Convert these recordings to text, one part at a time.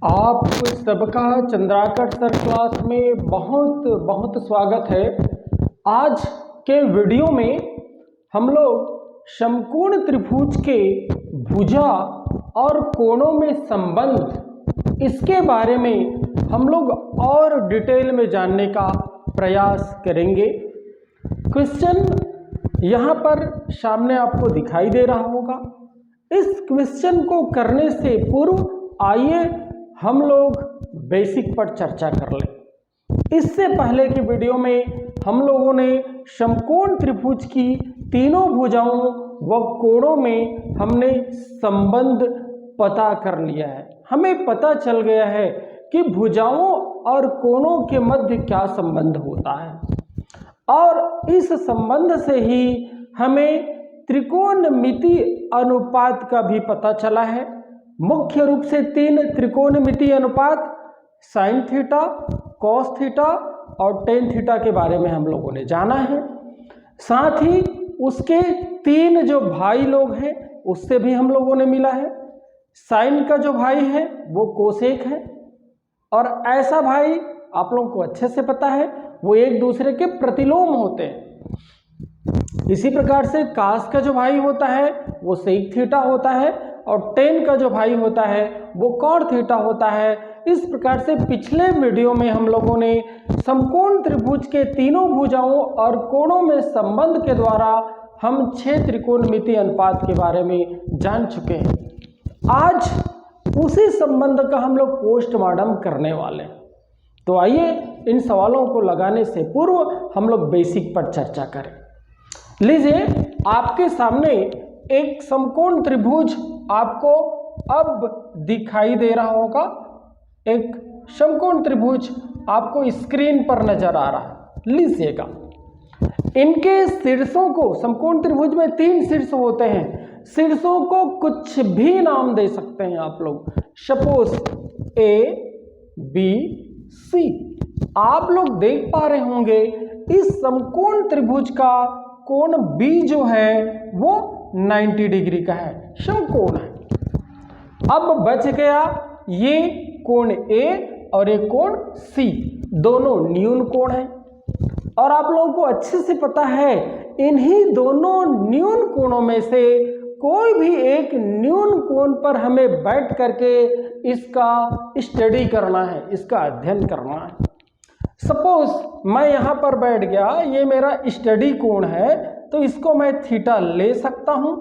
आप सबका Chandrakar sir class में बहुत बहुत स्वागत है। आज के वीडियो में हम लोग समकोण त्रिभुज के भुजा और कोणों में संबंध इसके बारे में हम लोग और डिटेल में जानने का प्रयास करेंगे। क्वेश्चन यहाँ पर सामने आपको दिखाई दे रहा होगा। इस क्वेश्चन को करने से पूर्व आइए हम लोग बेसिक पर चर्चा कर लें। इससे पहले की वीडियो में हम लोगों ने समकोण त्रिभुज की तीनों भुजाओं व कोणों में हमने संबंध पता कर लिया है। हमें पता चल गया है कि भुजाओं और कोणों के मध्य क्या संबंध होता है, और इस संबंध से ही हमें त्रिकोणमिति अनुपात का भी पता चला है। मुख्य रूप से तीन त्रिकोणमिति अनुपात साइन थीटा, कॉस थीटा और टेन थीटा के बारे में हम लोगों ने जाना है। साथ ही उसके तीन जो भाई लोग हैं उससे भी हम लोगों ने मिला है। साइन का जो भाई है वो कोसेक है, और ऐसा भाई आप लोगों को अच्छे से पता है वो एक दूसरे के प्रतिलोम होते हैं। इसी प्रकार से कास का जो भाई होता है वो सेक थीटा होता है, और टेन का जो भाई होता है वो कॉट थीटा होता है। इस प्रकार से पिछले वीडियो में हम लोगों ने समकोण त्रिभुज के तीनों भुजाओं और कोणों में संबंध के द्वारा हम 6 त्रिकोणमिति अनुपात के बारे में जान चुके हैं। आज उसी संबंध का हम लोग पोस्टमार्टम करने वाले हैं। तो आइए इन सवालों को लगाने से पूर्व हम लोग बेसिक पर चर्चा करें। लीजिए, आपके सामने एक समकोण त्रिभुज आपको अब दिखाई दे रहा होगा। एक समकोण त्रिभुज आपको स्क्रीन पर नजर आ रहा है। लीजिएगा, इनके शीर्षों को, समकोण त्रिभुज में 3 शीर्ष होते हैं, शीर्षों को कुछ भी नाम दे सकते हैं आप लोग। Suppose A B C. आप लोग देख पा रहे होंगे इस समकोण त्रिभुज का कोण बी जो है वो 90 डिग्री का है, समकोण है। अब बच गया ये कोण ए और ये कोण सी, दोनों न्यून कोण है। और आप लोगों को अच्छे से पता है इन्हीं दोनों न्यून कोणों में से कोई भी एक न्यून कोण पर हमें बैठ करके इसका स्टडी करना है, इसका अध्ययन करना है। सपोज मैं यहाँ पर बैठ गया, ये मेरा स्टडी कोण है, तो इसको मैं थीटा ले सकता हूँ,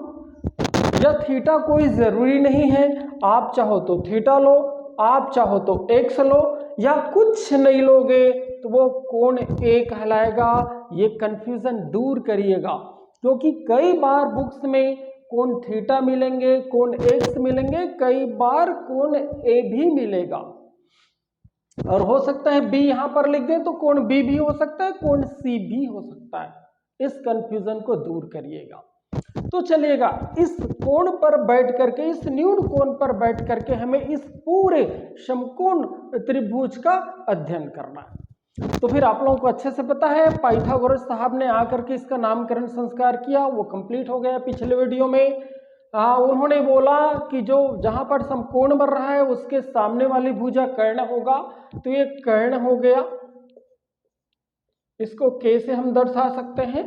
या थीटा कोई ज़रूरी नहीं है। आप चाहो तो थीटा लो, आप चाहो तो एक्स लो, या कुछ नहीं लोगे तो वो कोण ए कहलाएगा। ये कंफ्यूजन दूर करिएगा, क्योंकि कई बार बुक्स में कोण थीटा मिलेंगे, कोण एक्स मिलेंगे, कई बार कोण ए भी मिलेगा, और हो सकता है बी यहाँ पर लिख दें तो कोण बी भी हो सकता है, कोण सी भी हो सकता है। इस कंफ्यूजन को दूर करिएगा। तो चलिएगा, इस कोण पर बैठ करके, इस न्यून कोण पर बैठ करके हमें इस पूरे समकोण त्रिभुज का अध्ययन करना है। तो फिर आप लोगों को अच्छे से पता है पाइथागोरस साहब ने आकर के इसका नामकरण संस्कार किया, वो कंप्लीट हो गया पिछले वीडियो में। उन्होंने बोला कि जो जहां पर समकोण बन रहा है उसके सामने वाली भुजा कर्ण होगा, तो ये कर्ण हो गया। इसको कैसे हम दर्शा सकते हैं,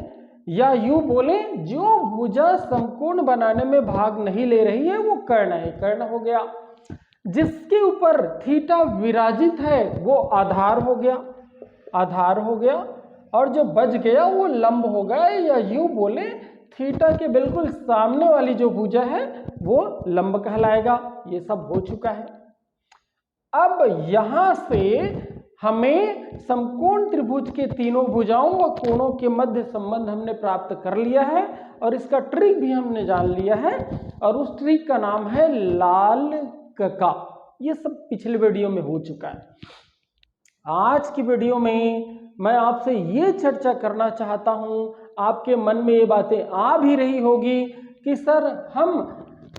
या यूं बोले जो भुजा समकोण बनाने में भाग नहीं ले रही है वो कर्ण है, कर्ण हो गया। जिसके ऊपर थीटा विराजित है वो आधार हो गया, आधार हो गया। और जो बच गया वो लंब हो गया, या यूं बोले थीटा के बिल्कुल सामने वाली जो भुजा है वो लंब कहलाएगा। ये सब हो चुका है। अब यहां से हमें समकोण त्रिभुज के तीनों भुजाओं व कोणों के मध्य संबंध हमने प्राप्त कर लिया है, और इसका ट्रिक भी हमने जान लिया है, और उस ट्रिक का नाम है लाल कका। ये सब पिछले वीडियो में हो चुका है। आज की वीडियो में मैं आपसे ये चर्चा करना चाहता हूं, आपके मन में ये बातें आ भी रही होगी कि सर हम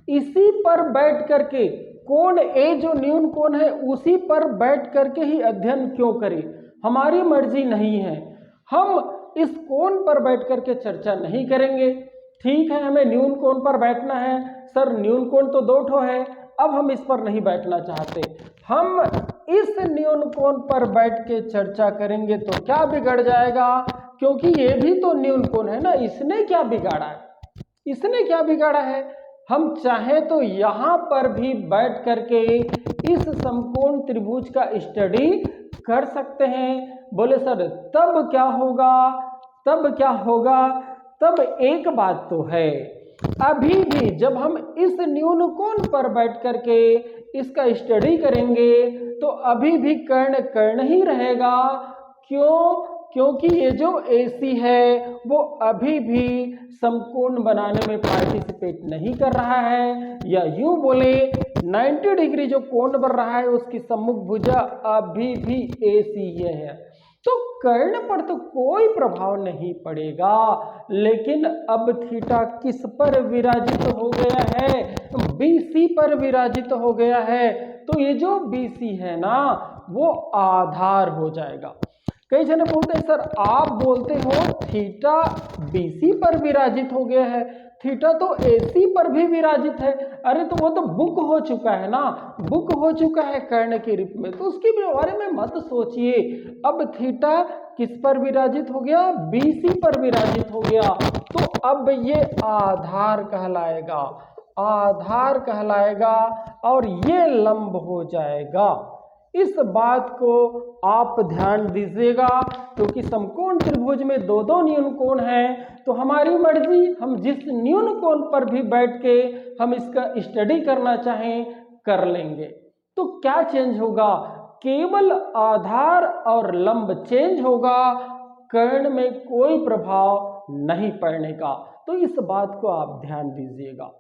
इसी पर बैठ करके, कोण ए जो न्यून कोण है उसी पर बैठ करके ही अध्ययन क्यों करें, हमारी मर्जी नहीं है, हम इस कोण पर बैठ करके चर्चा नहीं करेंगे। ठीक है, हमें न्यून कोण पर बैठना है, सर न्यून कोण तो 2 ठो है, अब हम इस पर नहीं बैठना चाहते, हम इस न्यून कोण पर बैठ के चर्चा करेंगे। तो क्या बिगड़ जाएगा, क्योंकि ये भी तो न्यून कोण है ना, इसने क्या बिगाड़ा है, इसने क्या बिगाड़ा है। हम चाहे तो यहां पर भी बैठ करके इस समकोण त्रिभुज का स्टडी कर सकते हैं। बोले सर तब क्या होगा, तब क्या होगा, तब एक बात तो है, अभी भी जब हम इस न्यून कोण पर बैठ करके इसका स्टडी करेंगे तो अभी भी कर्ण कर्ण ही रहेगा। क्यों, क्योंकि ये जो AC है वो अभी भी समकोण बनाने में पार्टिसिपेट नहीं कर रहा है, या यूं बोले 90 डिग्री जो कोण बन रहा है उसकी सम्मुख भुजा अभी भी AC ये है। तो कर्ण पर तो कोई प्रभाव नहीं पड़ेगा, लेकिन अब थीटा किस पर विराजित हो गया है, BC पर विराजित हो गया है। तो ये जो BC है ना वो आधार हो जाएगा। कई जने बोलते हैं सर आप बोलते हो थीटा BC पर विराजित हो गया है, थीटा तो AC पर भी विराजित है। अरे तो वो तो बुक हो चुका है ना, बुक हो चुका है कर्ण के रूप में, तो उसके बारे में मत सोचिए। अब थीटा किस पर विराजित हो गया, BC पर विराजित हो गया, तो अब ये आधार कहलाएगा, आधार कहलाएगा और ये लंब हो जाएगा। इस बात को आप ध्यान दीजिएगा, क्योंकि समकोण त्रिभुज में दो दो न्यून कोण हैं, तो हमारी मर्जी, हम जिस न्यून कोण पर भी बैठ के हम इसका स्टडी करना चाहें कर लेंगे। तो क्या चेंज होगा, केवल आधार और लंब चेंज होगा, कर्ण में कोई प्रभाव नहीं पड़ने का। तो इस बात को आप ध्यान दीजिएगा,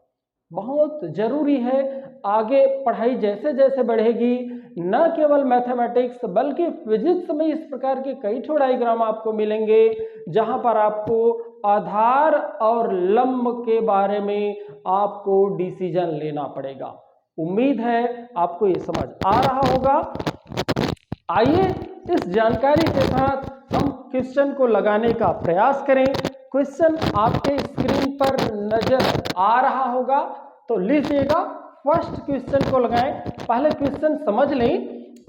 बहुत जरूरी है। आगे पढ़ाई जैसे जैसे बढ़ेगी, न केवल मैथमेटिक्स बल्कि फिजिक्स में इस प्रकार के कई ठो डायग्राम आपको मिलेंगे, जहां पर आपको आधार और लंब के बारे में आपको डिसीजन लेना पड़ेगा। उम्मीद है आपको ये समझ आ रहा होगा। आइए इस जानकारी के साथ हम क्वेश्चन को लगाने का प्रयास करें। क्वेश्चन आपके स्क्रीन पर नजर आ रहा होगा, तो लीजिएगा फर्स्ट क्वेश्चन को लगाएं। पहले क्वेश्चन समझ लें,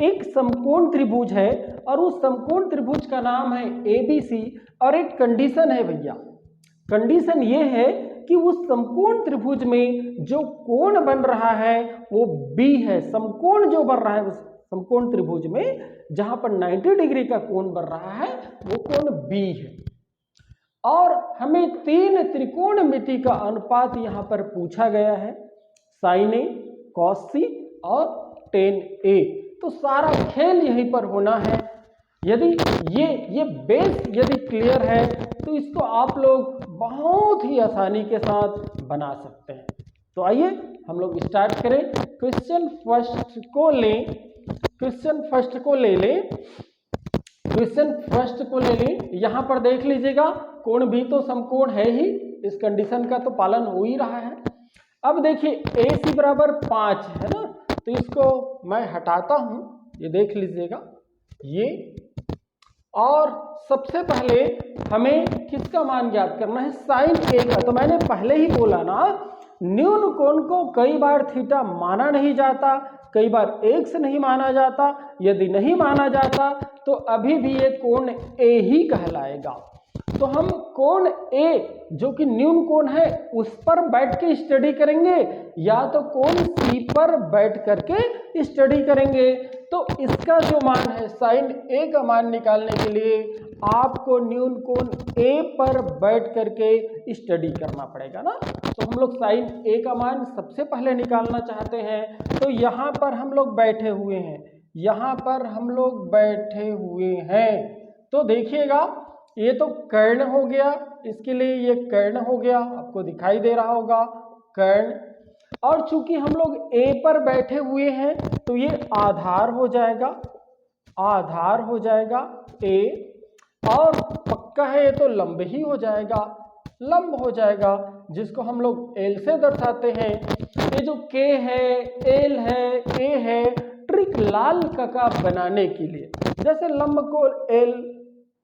एक समकोण त्रिभुज है और उस समकोण त्रिभुज का नाम है ABC, और एक कंडीशन है भैया, कंडीशन ये है कि उस समकोण त्रिभुज में जो कोण बन रहा है वो B है। समकोण जो बन रहा है उस समकोण त्रिभुज में जहां पर 90 डिग्री का कोण बन रहा है वो कोण B है, और हमें तीन त्रिकोणमिति का अनुपात यहां पर पूछा गया है, sin A, cos C और tan A। तो सारा खेल यहीं पर होना है। यदि ये बेस यदि क्लियर है तो इसको आप लोग बहुत ही आसानी के साथ बना सकते हैं। तो आइए हम लोग स्टार्ट करें। क्वेश्चन फर्स्ट को लें, क्वेश्चन फर्स्ट को ले लें, क्वेश्चन फर्स्ट को ले लें। यहां पर देख लीजिएगा कोण भी तो समकोण है ही, इस कंडीशन का तो पालन हो ही रहा है। अब देखिए AC बराबर 5 है ना, तो इसको मैं हटाता हूं, ये देख लीजिएगा ये, और सबसे पहले हमें किसका मान ज्ञात करना है, साइन A का। तो मैंने पहले ही बोला ना, न्यून कोण को कई बार थीटा माना नहीं जाता, कई बार 1 से नहीं माना जाता। यदि नहीं माना जाता तो अभी भी ये कोण A ही कहलाएगा। तो हम कोण A जो कि न्यून कोण है उस पर बैठ के स्टडी करेंगे, या तो कोण C पर बैठ करके स्टडी करेंगे। तो इसका जो मान है साइन A का मान निकालने के लिए आपको न्यून कोण A पर बैठ करके स्टडी करना पड़ेगा ना। तो हम लोग साइन A का मान सबसे पहले निकालना चाहते हैं, तो यहाँ पर हम लोग बैठे हुए हैं, यहाँ पर हम लोग बैठे हुए हैं। तो देखिएगा ये तो कर्ण हो गया, इसके लिए ये कर्ण हो गया, आपको दिखाई दे रहा होगा कर्ण। और चूंकि हम लोग A पर बैठे हुए हैं तो ये आधार हो जाएगा, आधार हो जाएगा A, और पक्का है ये तो लंब ही हो जाएगा, लंब हो जाएगा, जिसको हम लोग L से दर्शाते हैं। ये जो K है, L है, A है, ट्रिक लाल कका बनाने के लिए, जैसे लंब को L,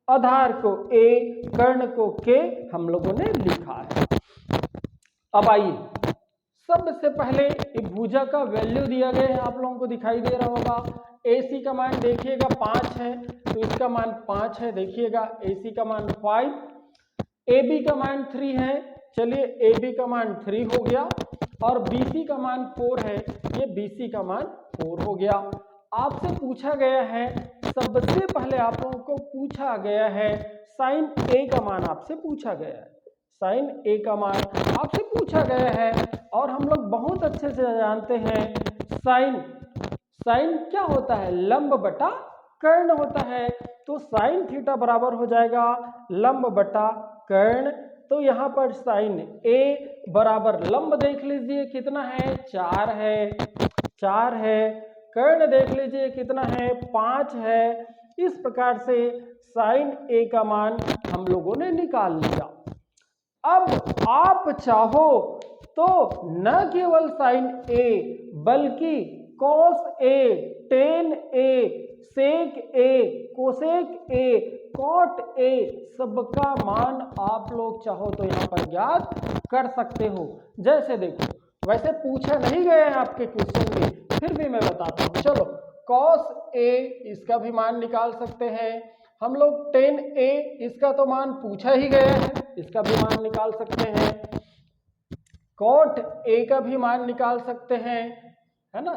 आधार को A, कर्ण को K हम लोगों ने लिखा है। अब आइए सबसे पहले एक भुजा का वैल्यू दिया गया है, आप लोगों को दिखाई दे रहा होगा। AC का मान देखिएगा 5 है, तो इसका मान 5 है, देखिएगा AC का मान 5, AB का मान 3 है, चलिए AB का मान 3 हो गया, और BC का मान 4 है, ये BC का मान 4 हो गया। आपसे पूछा गया है, सबसे पहले आप लोगों को पूछा गया है साइन A का मान, आपसे पूछा गया है साइन A का मान आपसे पूछा गया है, और हम लोग बहुत अच्छे से जानते हैं साइन क्या होता है, लंब बटा कर्ण होता है। तो साइन थीटा बराबर हो जाएगा लंब बटा कर्ण। तो यहाँ पर साइन A बराबर लंब देख लीजिए कितना है, 4 है, कर्ण देख लीजिए कितना है, 5 है। इस प्रकार से साइन A का मान हम लोगों ने निकाल लिया। अब आप चाहो तो न केवल साइन A बल्कि cos A, tan A, sec A, cosec A, cot A सबका मान आप लोग चाहो तो यहाँ पर ज्ञात कर सकते हो। जैसे देखो, वैसे पूछा नहीं गया है आपके क्वेश्चन में, फिर भी मैं बताता हूँ। चलो, कॉस A इसका भी मान निकाल सकते हैं हम लोग, टेन A इसका तो मान पूछा ही गया है, इसका भी मान निकाल सकते हैं। कॉट A का भी मान निकाल सकते हैं, है ना,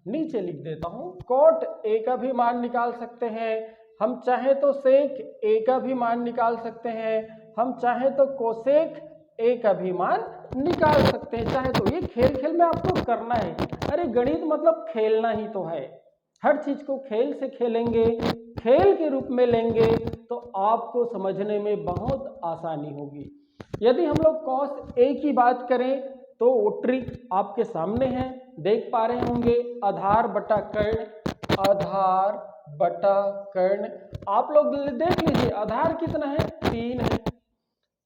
नीचे लिख देता हूं, कॉट A का भी मान निकाल सकते हैं। हम चाहे तो सेक A का भी मान निकाल सकते हैं, हम चाहे तो कोसेक A का भी मान निकाल सकते हैं। चाहे तो ये खेल खेल में आपको करना है। अरे गणित मतलब खेलना ही तो है, हर चीज को खेल से खेलेंगे, खेल के रूप में लेंगे तो आपको समझने में बहुत आसानी होगी। यदि हम लोग कॉस A की बात करें तो वो ट्रिक आपके सामने है, देख पा रहे होंगे, आधार बटा कर्ण, आधार बटा कर्ण। आप लोग देख लीजिए, आधार कितना है, 3 है,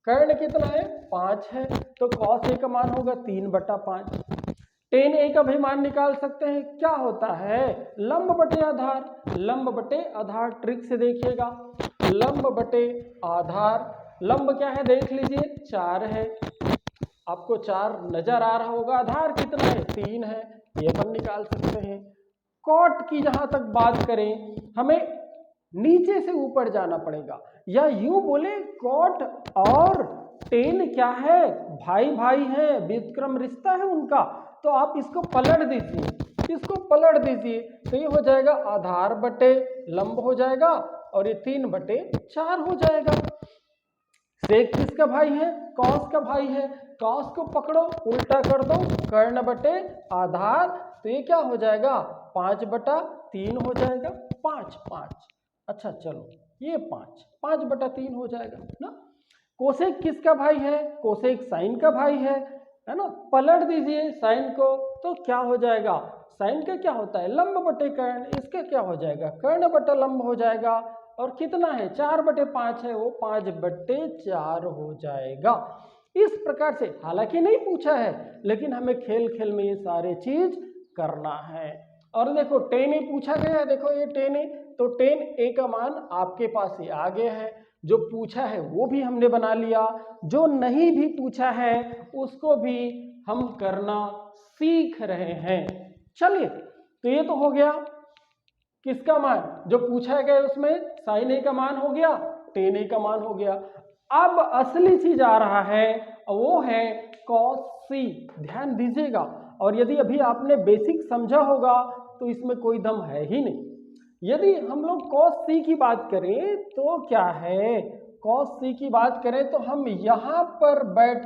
कर्ण कितना है, 5 है, तो कॉस A का मान होगा 3 बटा 5। टेन A का भी मान निकाल सकते हैं, क्या होता है, लंब बटे आधार, लंब बटे आधार। ट्रिक से देखिएगा, लंब बटे आधार, लंब क्या है देख लीजिए, 4 है, आपको 4 नजर आ रहा होगा, आधार कितना है, 3 है, ये अपन निकाल सकते हैं। कॉट की जहां तक बात करें, हमें नीचे से ऊपर जाना पड़ेगा, या यूं बोले कॉट और टेन क्या है, भाई भाई है, व्युत्क्रम रिश्ता है उनका। तो आप इसको पलट दीजिए, इसको पलट दीजिए, तो ये हो जाएगा आधार बटे लंब हो जाएगा, और ये 3 बटे 4 हो जाएगा। सेक किसका भाई है, कॉस का भाई है, कॉस को पकड़ो उल्टा कर दो, कर्ण बटे आधार, तो ये क्या हो जाएगा, 5 बटा 3 हो जाएगा, 5। अच्छा चलो, ये 5 बटा 3 हो जाएगा ना। कोसेक किसका भाई है, कोसेक साइन का भाई है ना। पलट दीजिए साइन को, तो क्या हो जाएगा, साइन का क्या होता है, लंब बटे कर्ण, इसका क्या हो जाएगा, कर्ण बटा लंब हो जाएगा। और कितना है, 4 बटे 5 है, वो 5 बटे 4 हो जाएगा। इस प्रकार से, हालांकि नहीं पूछा है, लेकिन हमें खेल खेल में ये सारे चीज करना है। और देखो टेन ए पूछा गया है, देखो ये टेन ए, तो टेन ए का मान आपके पास ये आ गया है। जो पूछा है वो भी हमने बना लिया, जो नहीं भी पूछा है उसको भी हम करना सीख रहे हैं। चलिए, तो ये तो हो गया किसका मान, जो पूछा गया उसमें साइन ए का मान हो गया, टेन ए का मान हो गया। अब असली चीज आ रहा है, वो है कॉस सी। ध्यान दीजिएगा, और यदि अभी आपने बेसिक समझा होगा तो इसमें कोई दम है ही नहीं। यदि हम लोग कॉस सी की बात करें तो क्या है, कॉस सी की बात करें तो हम यहाँ पर बैठ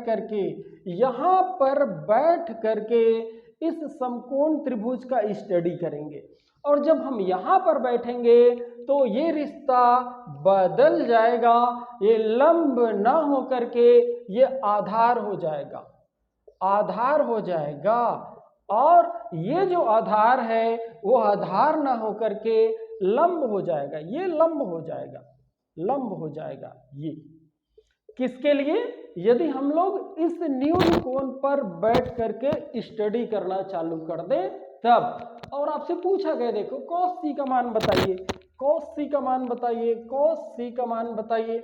करके इस समकोण त्रिभुज का स्टडी करेंगे। और जब हम यहाँ पर बैठेंगे तो ये रिश्ता बदल जाएगा, ये लंब ना हो करके ये आधार हो जाएगा, आधार हो जाएगा। और ये जो आधार है वो आधार ना हो करके लंब हो जाएगा, ये लंब हो जाएगा, लंब हो जाएगा। ये किसके लिए, यदि हम लोग इस न्यून कोण पर बैठ करके स्टडी करना चालू कर दें तब। और आपसे पूछा गया, देखो कॉस सी का मान बताइए, कॉस सी का मान बताइए, कॉस सी का मान बताइए।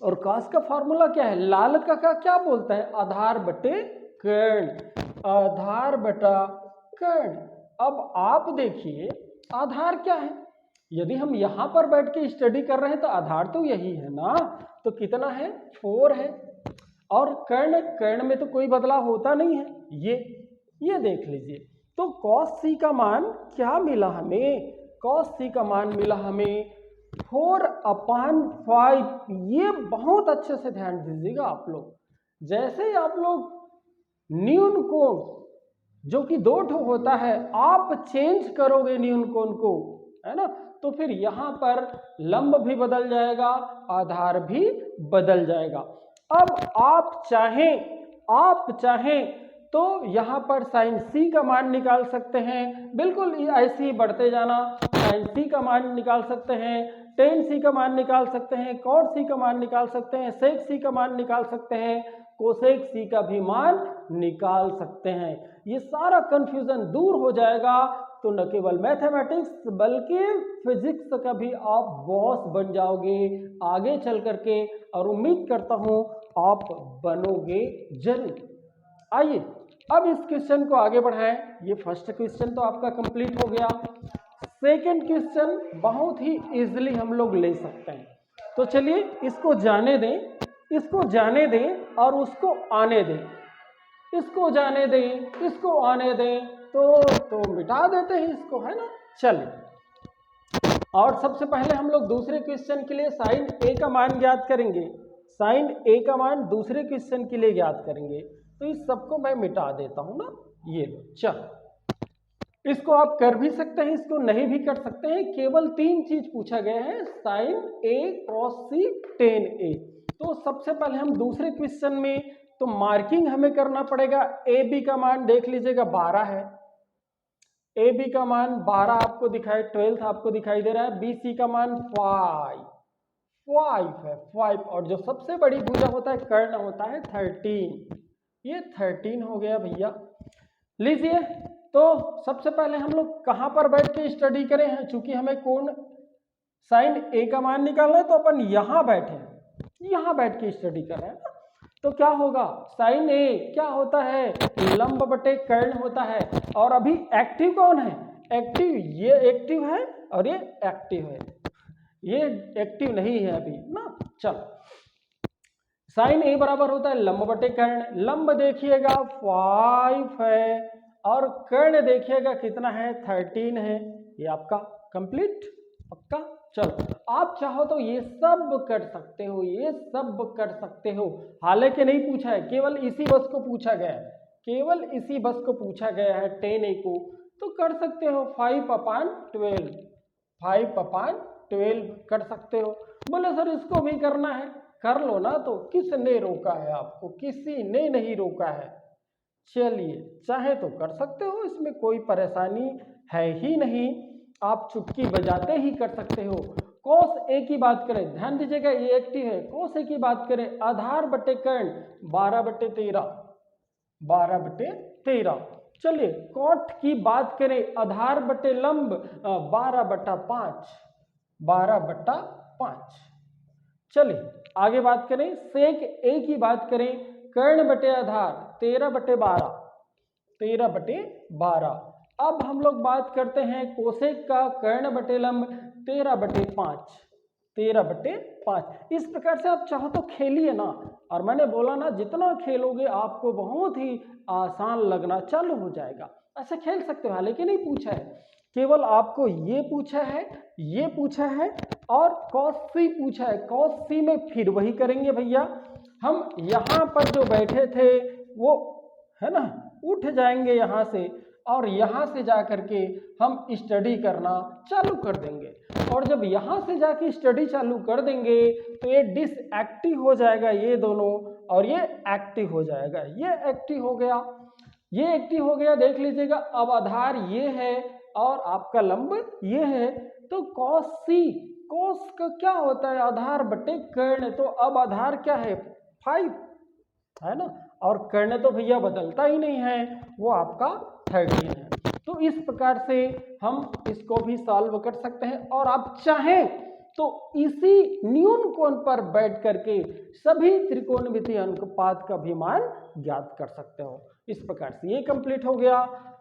और कॉस का फॉर्मूला क्या है, लाल का क्या बोलता है, आधार बटे कर्ण। आधार बटा कर्ण। अब आप देखिए आधार क्या है, यदि हम यहाँ पर बैठ के स्टडी कर रहे हैं तो आधार तो यही है ना, तो कितना है 4 है। और कर्ण, कर्ण में तो कोई बदलाव होता नहीं है, ये देख लीजिए। तो cos c का मान क्या मिला हमें, cos c का मान मिला हमें 4/5। ये बहुत अच्छे से ध्यान दीजिएगा आप लोग, जैसे ही आप लोग न्यून कोण जो कि 2 ठो होता है आप चेंज करोगे न्यून कोण को, है ना, तो फिर यहाँ पर लंब भी बदल जाएगा, आधार भी बदल जाएगा। अब आप चाहें तो यहाँ पर साइन c का मान निकाल सकते हैं, बिल्कुल ऐसे ही बढ़ते जाना। साइन c का मान निकाल सकते हैं, टेन c का मान निकाल सकते हैं, कॉट c का मान निकाल सकते हैं, सेक c का मान निकाल सकते हैं, कोसेक c का भी मान निकाल सकते हैं। ये सारा कंफ्यूजन दूर हो जाएगा, तो न केवल मैथमेटिक्स बल्कि फिजिक्स का भी आप बॉस बन जाओगे आगे चल करके, और उम्मीद करता हूं आप बनोगे जरूर। आइए अब इस क्वेश्चन को आगे बढ़ाएं। ये फर्स्ट क्वेश्चन तो आपका कंप्लीट हो गया। सेकंड क्वेश्चन बहुत ही इजीली हम लोग ले सकते हैं, तो चलिए इसको जाने दें और उसको आने दें, इसको जाने दें, इसको आने दें, तो मिटा देते हैं इसको, है ना। चलिए, और सबसे पहले हम लोग दूसरे क्वेश्चन के लिए साइन ए का मान ज्ञात करेंगे। साइन ए का मान दूसरे क्वेश्चन के लिए ज्ञात करेंगे, तो इस सबको मैं मिटा देता हूं ना, ये लो। चलो, इसको आप कर भी सकते हैं, इसको नहीं भी कर सकते हैं। केवल 3 चीज पूछा गया है, साइन ए, कॉस सी, टेन ए। तो सबसे पहले हम दूसरे क्वेश्चन में तो मार्किंग हमें करना पड़ेगा। ए बी का मान देख लीजिएगा 12 है, ए बी का मान 12 आपको दिखाई, 12 आपको दिखाई दे रहा है। बी सी का मान 5 है, 5। और जो सबसे बड़ी भुजा होता है कर्ण होता है 13, ये 13 हो गया भैया। लीजिए, तो सबसे पहले हम लोग कहां पर बैठ के स्टडी करें हैं, चूंकि हमें कोण साइन ए का मान निकालना है तो अपन यहां बैठे, यहां बैठ के स्टडी कर रहे हैं ना। तो क्या होगा, साइन ए क्या होता है, लंब बटे कर्ण होता है। और अभी एक्टिव कौन है, एक्टिव, ये एक्टिव है और ये एक्टिव है, ये एक्टिव नहीं है अभी ना। चलो, साइन ए बराबर होता है लंब बटे कर्ण। लंब देखिएगा 5 है और कर्ण देखिएगा कितना है, 13 है। ये आपका कंप्लीट, पक्का। चलो, आप चाहो तो ये सब कर सकते हो, ये सब कर सकते हो। हालांकि नहीं पूछा है, केवल इसी बस को पूछा गया है, केवल इसी बस को पूछा गया है 10 ए को, तो कर सकते हो 5/12, 5/12 कर सकते हो। बोले सर इसको भी करना है, कर लो ना, तो किसने रोका है आपको, किसी ने नहीं रोका है। चलिए, चाहे तो कर सकते हो, इसमें कोई परेशानी है ही नहीं, आप चुटकी बजाते ही कर सकते हो। कोस ए की बात करें, ध्यान दीजिएगा ये एक्टिव है। कोस ए की बात करें, आधार बटे कर्ण 12/13, 12/13। चलिए, कॉट की बात करें, आधार बटे लंब 12/5, 12/5। चलिए आगे बात करें, सेक ए की बात करें, कर्ण बटे आधार 13/12, 13/12। अब हम लोग बात करते हैं कोसेक का, कर्ण बटे लंब 13/5, 13/5। इस प्रकार से आप चाहो तो खेलिए ना, और मैंने बोला ना जितना खेलोगे आपको बहुत ही आसान लगना चालू हो जाएगा। ऐसे खेल सकते हो, हालांकि नहीं पूछा है, केवल आपको ये पूछा है, ये पूछा है और कॉस सी पूछा है। कॉस सी में फिर वही करेंगे भैया, हम यहाँ पर जो बैठे थे वो, है ना, उठ जाएंगे यहाँ से, और यहाँ से जा करके हम स्टडी करना चालू कर देंगे। और जब यहाँ से जाके स्टडी चालू कर देंगे तो ये डिसएक्टिव हो जाएगा ये दोनों, और ये एक्टिव हो जाएगा, ये एक्टिव हो गया, ये एक्टिव हो गया। देख लीजिएगा, अब आधार ये है और आपका लंब ये है, तो कॉस सी, कॉस का क्या होता है, आधार बटे कर्ण। तो अब आधार क्या है, 5 है ना, और कर्ण तो भैया बदलता ही नहीं है, वो आपका 13 है। तो इस प्रकार से हम इसको भी सॉल्व कर सकते हैं, और आप चाहें तो इसी न्यून कोण पर बैठ करके सभी त्रिकोणमितीय अनुपात का भी मान ज्ञात कर सकते हो। इस प्रकार से ये कंप्लीट हो गया।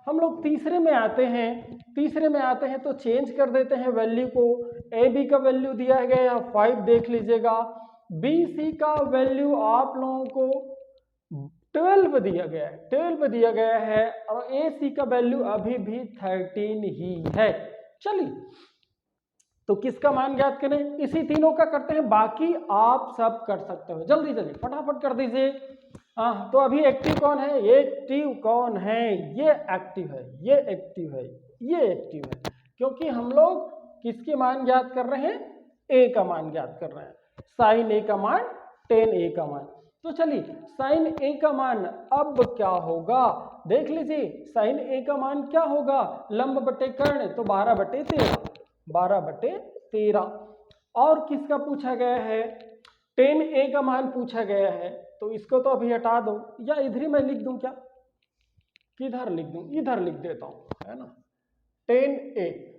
हम लोग तीसरे में आते हैं तो चेंज कर देते हैं वैल्यू को। ए बी का वैल्यू दिया गया 5 देख लीजिएगा, बी सी का वैल्यू आप लोगों को 12 दिया गया है और ए सी का वैल्यू अभी भी 13 ही है। चलिए तो किसका मान ज्ञात करें, इसी तीनों का करते हैं, बाकी आप सब कर सकते हो। जल्दी जल्दी फटाफट कर दीजिए। तो अभी एक्टिव कौन है, ये एक्टिव है, ये एक्टिव है, क्योंकि हम लोग किसके मान ज्ञात कर रहे हैं, ए का मान ज्ञात कर रहे हैं, साइन ए का मान, टेन ए का मान। तो चलिए साइन ए का मान अब क्या होगा, देख लीजिए साइन ए का मान क्या होगा, लंब बटे कर्ण, तो 12/13। और किसका पूछा गया है, टेन ए का मान पूछा गया है, तो इसको तो अभी हटा दो, या इधर ही मैं लिख दूं क्या, किधर लिख दूं, इधर लिख देता हूं, है ना। टेन ए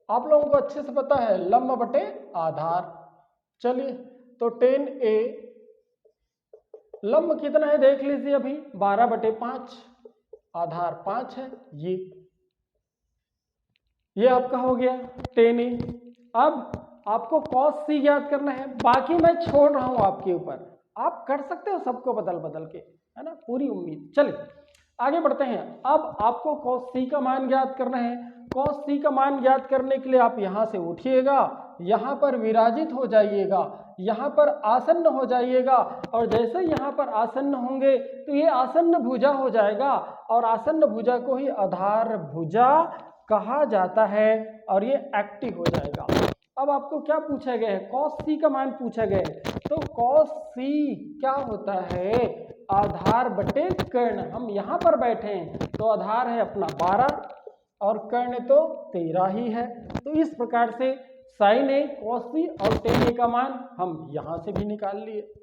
आप लोगों को अच्छे से पता है लंब बटे आधार। चलिए तो टेन ए लंब कितना है देख लीजिए, अभी 12/5, आधार 5 है, ये आपका हो गया टेन ए। अब आपको कॉस सी ज्ञात करना है, बाकी मैं छोड़ रहा हूं आपके ऊपर, आप कर सकते हो सबको बदल बदल के, है ना, पूरी उम्मीद। चलिए आगे बढ़ते हैं। अब आपको कॉस सी का मान ज्ञात करना है। कॉस सी का मान ज्ञात करने के लिए आप यहां से उठिएगा, यहां पर विराजित हो जाइएगा, यहां पर आसन्न हो जाइएगा, और जैसे यहां पर आसन्न होंगे तो ये आसन्न भुजा हो जाएगा, और आसन्न भुजा को ही आधार भुजा कहा जाता है, और ये एक्टिव हो जाएगा। अब आपको क्या पूछा गया है, कॉस सी का मान पूछा गया है, तो कॉस सी क्या होता है, आधार बटे कर्ण। हम यहाँ पर बैठे हैं तो आधार है अपना 12 और कर्ण तो 13 ही है। तो इस प्रकार से साइन ए, कॉस सी और टेन ए का मान हम यहाँ से भी निकाल लिए,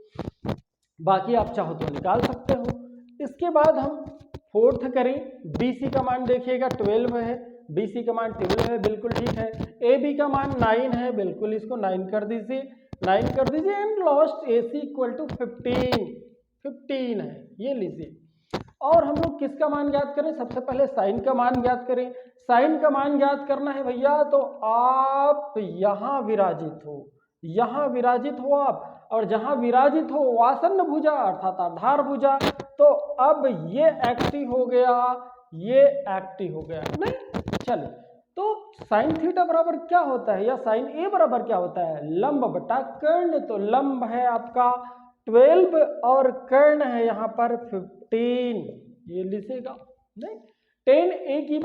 बाकी आप चाहो तो निकाल सकते हो। इसके बाद हम फोर्थ करें, बी सी का मान देखिएगा 12 है, बी सी का मान 12 है, बिल्कुल ठीक है। ए बी का मान 9 है, बिल्कुल इसको 9 कर दीजिए, and last A C equal to 15 है, ये लीजिए। और हम लोग किसका मान ज्ञात करें, सबसे पहले साइन का मान ज्ञात करें। साइन का मान ज्ञात करना है भैया, तो आप यहाँ विराजित हो आप, और जहां विराजित हो आसन्न भुजा अर्थात आधार भुजा, तो अब ये एक्टिव हो गया, नहीं। चलिए तो साइन थीटा बराबर क्या होता है, या साइन ए बराबर क्या होता है, लंब बटा कर्ण। तो लंब है आपका 12 और कर्ण है यहाँ पर 15, ये लिखेगा नहीं। टेन ए की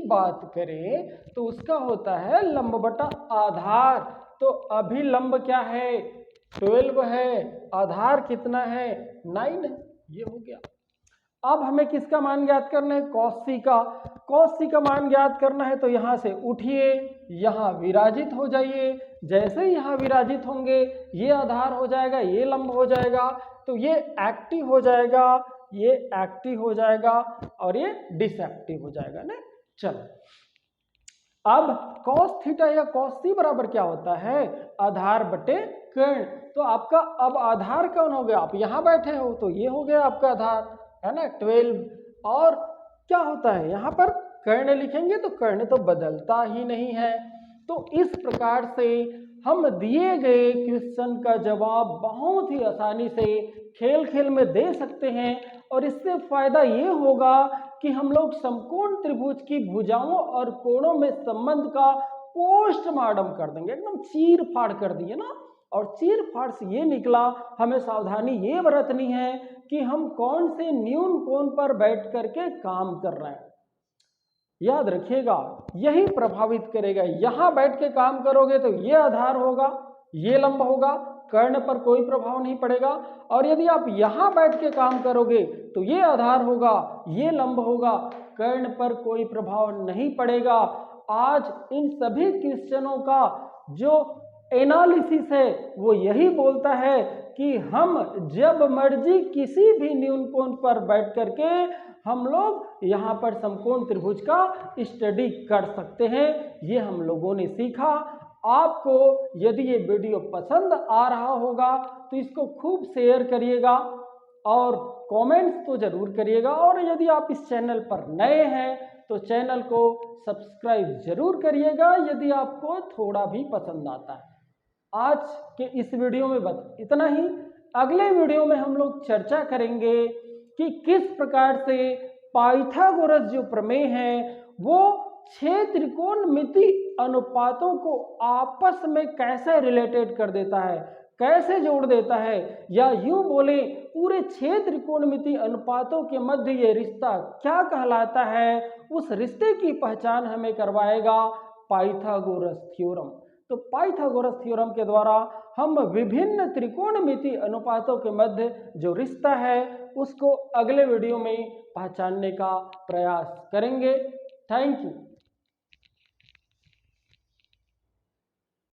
बात करें तो उसका होता है लंब बटा आधार। तो अभी लंब क्या है, 12 है, आधार कितना है, 9 है, ये हो गया। अब हमें किसका मान ज्ञात करना है, कॉस सी का मान ज्ञात करना है, तो यहाँ से उठिए, यहाँ विराजित हो जाइए, जैसे ही यहाँ विराजित होंगे ये आधार हो जाएगा, ये लंब हो जाएगा, तो ये एक्टिव हो जाएगा, और ये डिसएक्टिव हो जाएगा ना। चलो अब कॉस थीटा या कॉस सी बराबर क्या होता है, आधार बटे कर्ण। तो आपका अब आधार कौन हो गया, आप यहाँ बैठे हो तो ये हो गया आपका आधार, है ना 12। और क्या होता है यहाँ पर कर्ण लिखेंगे तो कर्ण तो बदलता ही नहीं है। तो इस प्रकार से हम दिए गए क्वेश्चन का जवाब बहुत ही आसानी से खेल में दे सकते हैं, और इससे फायदा ये होगा कि हम लोग समकोण त्रिभुज की भुजाओं और कोणों में संबंध का पोस्टमार्टम कर देंगे, एकदम चीर फाड़ कर दिए ना। और चीर फाड़ से ये निकला, हमें सावधानी ये बरतनी है कि हम कौन से न्यून कोण पर बैठ करके काम कर रहे हैं, याद रखिएगा यही प्रभावित करेगा। यहाँ बैठ के काम करोगे तो ये आधार होगा, ये लंब होगा, कर्ण पर कोई प्रभाव नहीं पड़ेगा। और यदि आप यहाँ बैठ के काम करोगे तो ये आधार होगा, ये लंब होगा, कर्ण पर कोई प्रभाव नहीं पड़ेगा। आज इन सभी क्वेश्चनों का जो एनालिसिस है वो यही बोलता है कि हम जब मर्जी किसी भी न्यून कोण पर बैठ करके हम लोग यहाँ पर समकोण त्रिभुज का स्टडी कर सकते हैं। ये हम लोगों ने सीखा। आपको यदि ये वीडियो पसंद आ रहा होगा तो इसको खूब शेयर करिएगा, और कमेंट्स तो ज़रूर करिएगा। और यदि आप इस चैनल पर नए हैं तो चैनल को सब्सक्राइब ज़रूर करिएगा यदि आपको थोड़ा भी पसंद आता है। आज के इस वीडियो में बस इतना ही। अगले वीडियो में हम लोग चर्चा करेंगे कि किस प्रकार से पाइथागोरस जो प्रमेय है वो 6 त्रिकोणमिति अनुपातों को आपस में कैसे रिलेटेड कर देता है, कैसे जोड़ देता है, या यूं बोले पूरे 6 त्रिकोणमिति अनुपातों के मध्य ये रिश्ता क्या कहलाता है, उस रिश्ते की पहचान हमें करवाएगा पाइथागोरस थ्योरम। तो पाइथागोरस थ्योरम के द्वारा हम विभिन्न त्रिकोणमिति अनुपातों के मध्य जो रिश्ता है उसको अगले वीडियो में पहचानने का प्रयास करेंगे। Thank you.